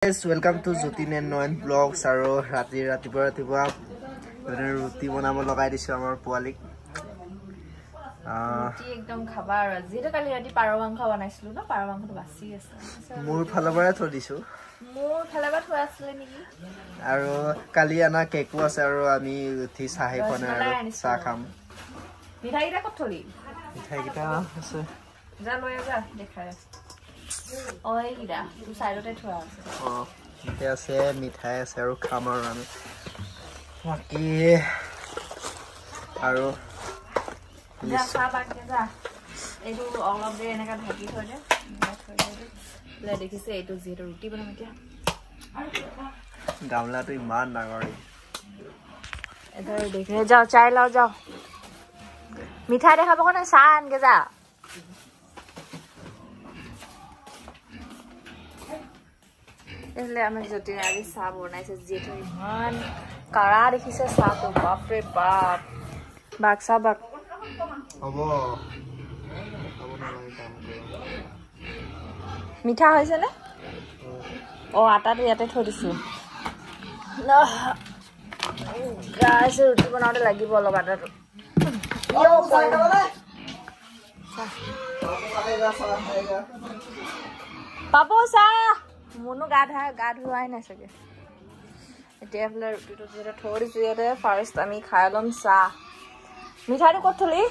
Guys, welcome to Jotin and Noyan Vlogs. Aro ratipuwa ruti banabo lagai disu amar poalik. Ruti ekdom khaba aro jeto kali rati paro mangkha banaisilu na paro mangkha basi ase. Mur phala bara thoi disu. Mur phala ba thoi asle niki. Aro kali ana cake ase aro ami uthi sahi khone aro sa kham. Mithai kita kot tholi. Mithai kita ase. Ja loya ja dekhai. Oi ida tu side te thua ase. Mithai ase mithai ase aro kham aro ami. Baki aro ja sa bak ja. Edu all of day enaka dhaki thoi de. Le dekhise etu zero ruti banam etia. Gamla tu iman dangori. इधर देख रहे जाओ चाय लाओ जाओ मिठाई देखा बको ना सान के जा इसलिए हमें जोटी आली साब बनाइसे जेठो इमान कारा देखिसे साब तो बाप रे बाप बाक्सा बाक हबो ना लागि काम करो मिठा হৈছে ने ओ आटा तो याते थৈ दिसु ना गाइस रुटी बनाउटे লাগিব অলপ আটাটো ইও পাপো সা মনু গা ধুৱাই নাই সকে এতিয়া ফলে ৰুটিটো যেটা থৰি যেতে ফাৰ্স্ট আমি খাই লম সা মিঠাইটো কত থলি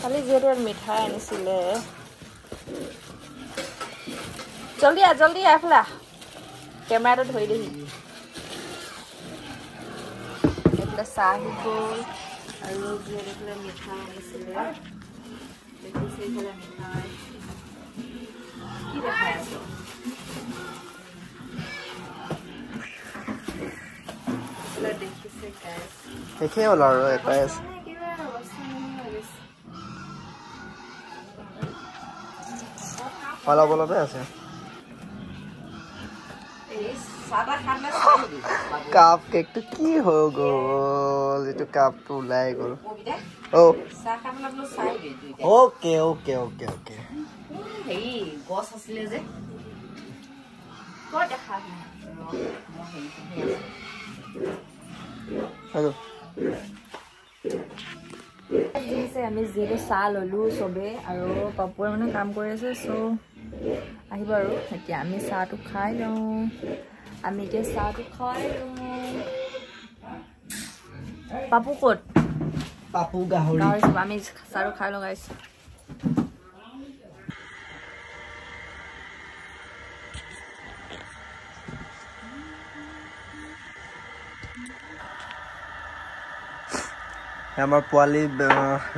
খালি যেতে মিঠাই আনিছিলে জলদি আফলা কেমেৰাটো ধৰি দেহি साही गोल और ये देखले मिठाई आनिছিলে देखिसे गला मिठाई की देखाय আছে ले देखिसे गाइस দেখে হল আৰু এটাই আছে অলপ আছে सादा खाना কাপ কেকটো কি হৈ গল এটো কাপটো লাই গল ও सा खाना বলো সাই দে ওকে হেই গছ আসলে যে কত দেখা হ্যালো দিছে আমি জিৰো চা ললো সবে আৰু পাপুৱে মানে কাম কৰি আছে সো আহিব আৰু এতিয়া আমি চাহটো খাই লওঁ আমি এতিয়া চাহটো খাই লওঁ পাপু ক'ত পাপু গাহৰি আমি চাহটো খাই লওঁ গাইছ আমাৰ পোৱালি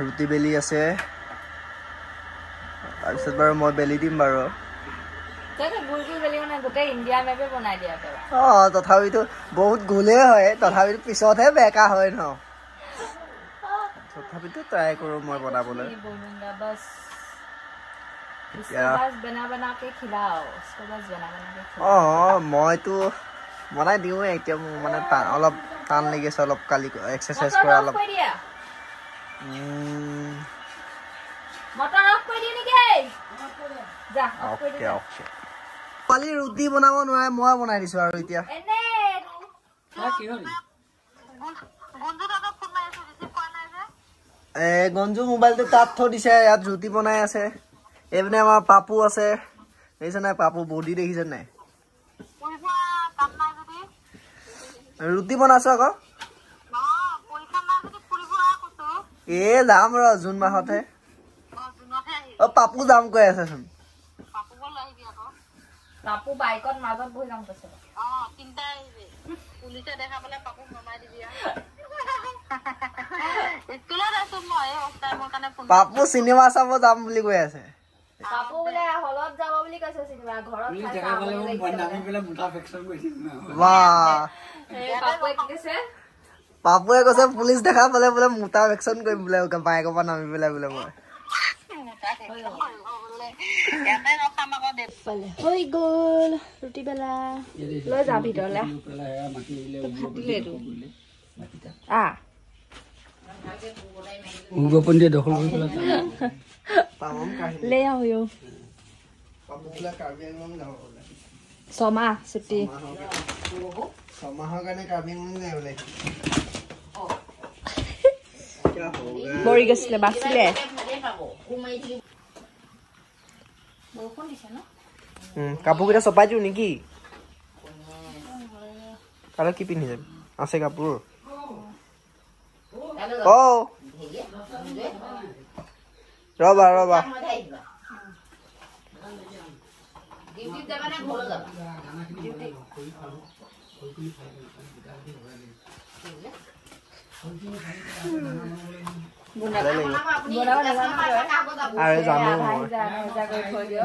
ৰুটি বেলি আছে তাৰপিছত বাৰু মই বেলি দিম বাৰু তথাপিতো বহুত গোলে হয় তথাপিতো পিছতহে বেকা হয় ন তথাপিতো ট্ৰাই কৰো মই বনাবলৈ মইতো বনাই দিওঁ এতিয়া মোৰ মানে অলপ টান লাগিছে অলপ কালি এক্সাৰচাইজ কৰা অলপ পালি ৰুটি বনাব নোৱাৰে মই বনাই দিছো আৰু এতিয়া গঞ্জু মোবাইলটো তাত থৈ দিছে ইয়াত ৰুটি বনাই আছে এইপিনে আমাৰ পাপু আছে দেখিছে নাই পাপু বডি দেখিছে নাই ৰুটি বনাইছো আকৌ এ যাম ৰ জুন মাহতহে অ পাপু যাম কৈ আছে চোন পাপু বাইকত মাজত বহি যাম কৈছে তিনটা পুলিচে দেখা পালে পাপু নমাই দিবি স্কুলত আছো মই টাইমৰ কাৰণে পাপু চিনেমা চাব যাম বুলি কৈ আছে পাপু বোলে হলত যাব বুলি কৈছে চিনেমা ঘৰত পাপুৱে কৈছে পুলিচ দেখা পালে বোলে মোটা ভেকচন কৰিম বোলে বাইকৰ পৰা নামি পেলাই বোলে মই হৈ গ'ল ৰুটি বেলা লৈ যা ভিতৰলৈ ले आओ यो ছমাহ ছুটি ছমাহৰ কাৰণে কামিং যায় বোলে মৰি গৈছিলে বাচিলে কাপোৰ কেইটা চপাই দিওঁ নেকি কালি কি পিন্ধি যাবি আছে কাপোৰ অ ৰবা ৰবা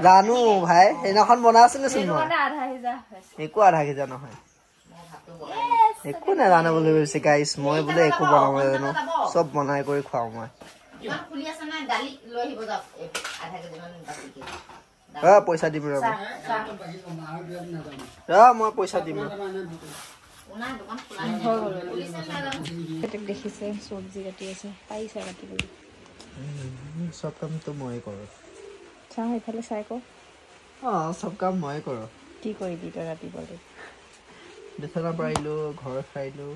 জানো ভাই সেইদিনাখন বনাই আছিলেচোন মই একো আধা সিজা নহয় একো নাজানো বুলি কৈছে গাইছ মই বোলে একো বনাব নাজানো চব বনাই কৰি খুৱাওঁ মই পইচা দিম ৰ'ব মই পইচা দিম দেখিছে চব্জি কাটি আছে পাৰিছে কাটিবলৈ চব কামটো ময়ে কৰোঁ চাহ এইফালে চাই ক চব কাম ময়ে কৰোঁ কি কৰিবি তই ৰাতিপুৱালে বিচনা পাৰিলোঁ ঘৰ সাৰিলোঁ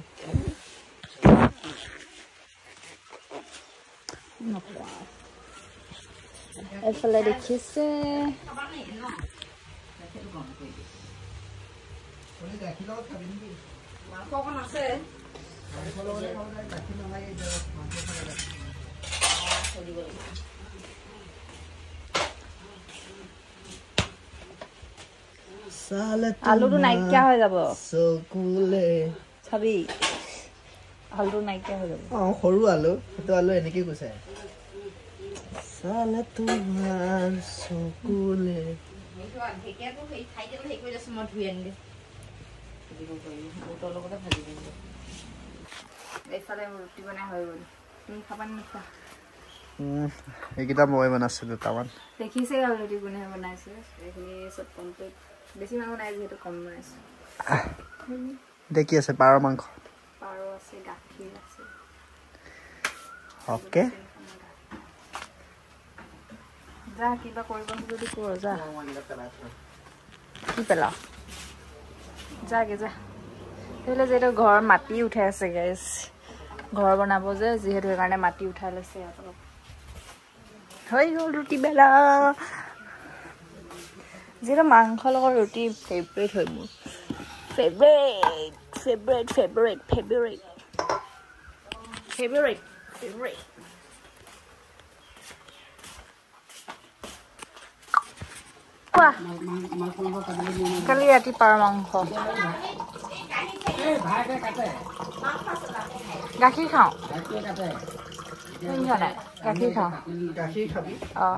এইফালে দেখিছে আলুটো নাইকিয়া হৈ যাব চকুলে চাবি আলুটো নাইকিয়া হৈ যাব সৰু আলু সেইটো আলু এনেকে গুচাই চালে তোমাৰ চকুলে এইকেইটা মই বনাইছো দুটামান দেখিছে অলৰেডি কোনে বনাইছে এইখিনি চব কমপ্লিট বেছি মাংস নাই যিহেতু কম বনাইছে দেখি আছে পাৰ মাংস পাৰ আছে গাখীৰ আছে অকে যা কিবা কৰিব যদি কৰ যা কি পেলাও যাগে যা সেইফালে যিহেতু ঘৰ মাটি উঠাই আছে গাইছ ঘৰ বনাব যে যিহেতু সেইকাৰণে মাটি উঠাই লৈছে অলপ হৈ গ'ল ৰুটি বেলা যিহেতু মাংসৰ লগত ৰুটি ফেভৰেট হয় মোৰ favourite favourite favourite favourite favourite favourite কোৱা কালি ৰাতি পাৰ মাংস গাখীৰ খাওঁ গাখীৰ খাওঁ গাখীৰ খাবি অঁ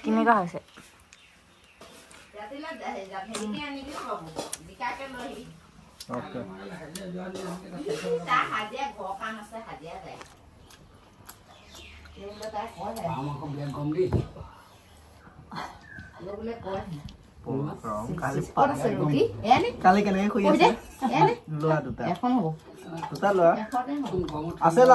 কেনেকুৱা হৈছে অকে কালি কেনেকে শুই আছে লোৱা দুটা দুটা লোৱা আছে ল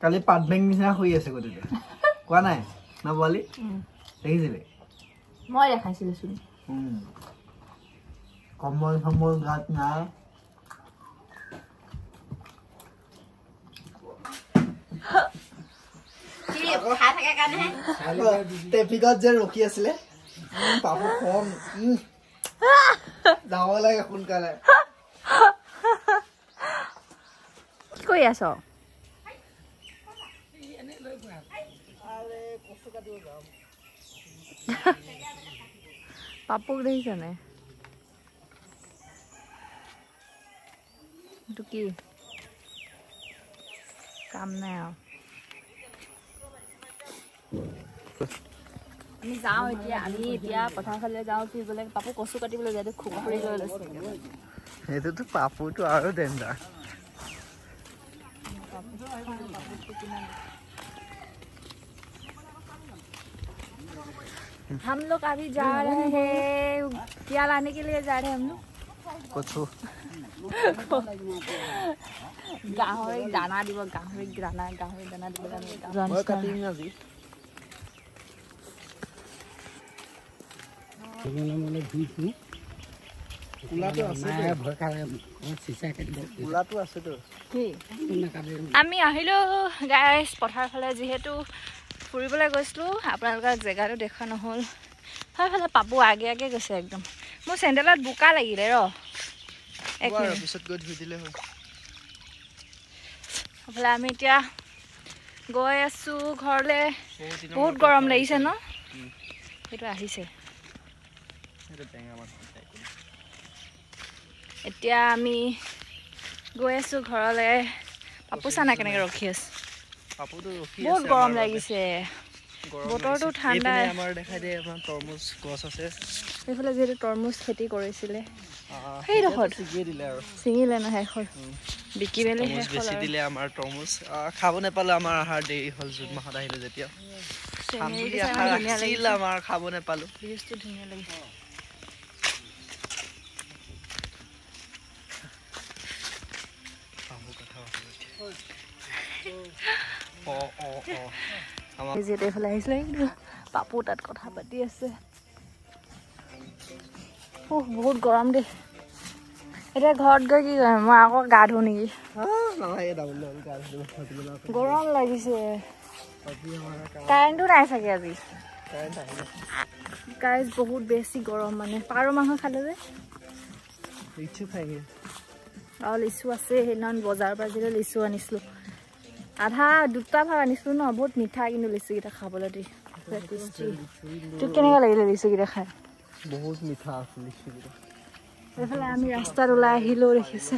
কালি পাত বেং নিচিনা শুই আছে গতিকে কোৱা নাই না পোৱালি দেখিছিলে মই দেখাইছিলোচোন কম্বল চম্বল গাত নাই ট্ৰেফিকত যে ৰখি আছিলে পাপু খং যাব লাগে সোনকালে কি কৰি আছ পাপুক দেখিছ নাই এইটো কি কাম নাই আৰু আমি যাওঁ এতিয়া পথাৰ ফালে যাওঁ কি বোলে পাপু কচু কাটিবলৈ যায় খুকুৰি লৈ লৈছে সেইটোতো পাপুটো আৰু ডেঞ্জাৰ हम लोग अभी जा रहे हैं क्या लाने के लिए जा रहे हैं हम लोग কচু গাহৰিক দানা দিব গাহৰিক দানা দিব মই কাটিম আজি আমি আহিলো গাইজ পথাৰ ফালে যিহেতু ফুৰিবলৈ গৈছিলো আপোনালোকৰ জেগাটো দেখা নহ'ল সেইফালে পাপু আগে আগে গৈছে একদম মোৰ চেণ্ডেলত বোকা লাগিলে এইফালে আমি এতিয়া গৈ আছো ঘৰলে বহুত গৰম লাগিছে ন সেইটো আহিছে এতিয়া আমি গৈ আছো ঘৰলে পাপু চানা কেনেকে ৰখি আছে বহুত গৰম লাগিছে বতৰটো ঠাণ্ডা আমাৰ দেখাই দিয়ে আমাৰ তৰমুজ গছ আছে এইফালে যিহেতু তৰমুজ খেতি কৰিছিলে সেইডোখৰ ছিঙিলে ন শেষৰ বিকি মেলি বেছি দিলে আমাৰ তৰমুজ খাব নাপালো আমাৰ আহাৰ দেৰি হ'ল জুন মাহত আহিলো যেতিয়া আমাৰ খাব নাপালো ধুনীয়া লাগিছে যিহেতু এইফালে আহিছিলে কিন্তু পাপু তাত কথা পাতি আছে বহুত গৰম দেই এতিয়া ঘৰত গৈ কি কৰিম মই আকৌ গা ধুওঁ নেকি গৰম লাগিছে কাৰেণ্টটো নাই চাগে আজি গাইজ বহুত বেছি গৰম মানে পাৰ মাংস খালে যে আৰু লিচু আছে সেইদিনাখন বজাৰৰ পৰা যেতিয়া লিচু আনিছিলো আধা দুটা ভাগ আনিছিলো ন বহুত মিঠা কিন্তু লিচুকেইটা খাবলৈ দেই তোক কেনেকুৱা লাগিলে লিচুকেইটা খাই বহুত মিঠা আছে লিচুকেইটা এইফালে আমি ৰাস্তাত ওলাই আহিলেও দেখিছে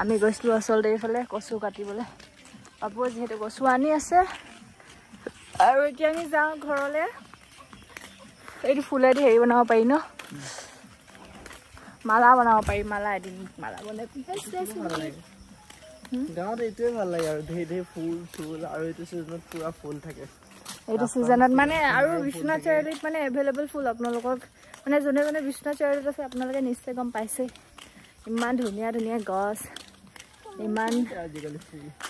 আমি গৈছিলো আচলতে এইফালে কচু কাটিবলৈ পাপুৱে যিহেতু কচু আনি আছে আৰু এতিয়া আমি যাওঁ ঘৰলৈ এইটো ফুলেদি হেৰি বনাব পাৰি ন মালা বনাব পাৰি মালা এদিন মালা বনাই গাঁৱত এইটোৱে ভাল লাগে আৰু ধেৰ ফুল চুল আৰু এইটো ছিজনত পুৰা ফুল থাকে এইটো ছিজনত মানে আৰু বিশ্বনাথ চাৰিআলিত মানে এভেইলেবল ফুল আপোনালোকক মানে যোনে যোনে বিশ্বনাথ চাৰিআলিত আছে আপোনালোকে নিশ্চয় গম পাইছে ইমান ধুনীয়া ধুনীয়া গছ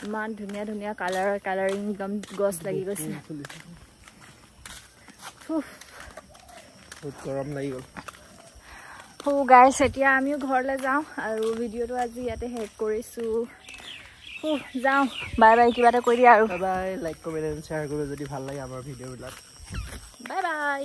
ইমান ধুনীয়া কালাৰিং গছ লাগি গৈছে বহুত গৰম লাগি গ'ল গাইছ এতিয়া আমিও ঘৰলৈ যাওঁ আৰু ভিডিঅ'টো আজি ইয়াতে শেষ কৰিছোঁ যাওঁ বাই বাই কিবা এটা কৰি দিয়া আৰু বাই লাইক কমেণ্ট শ্বেয়াৰ কৰিব যদি ভাল লাগে আমাৰ ভিডিঅ'বিলাক বাই বাই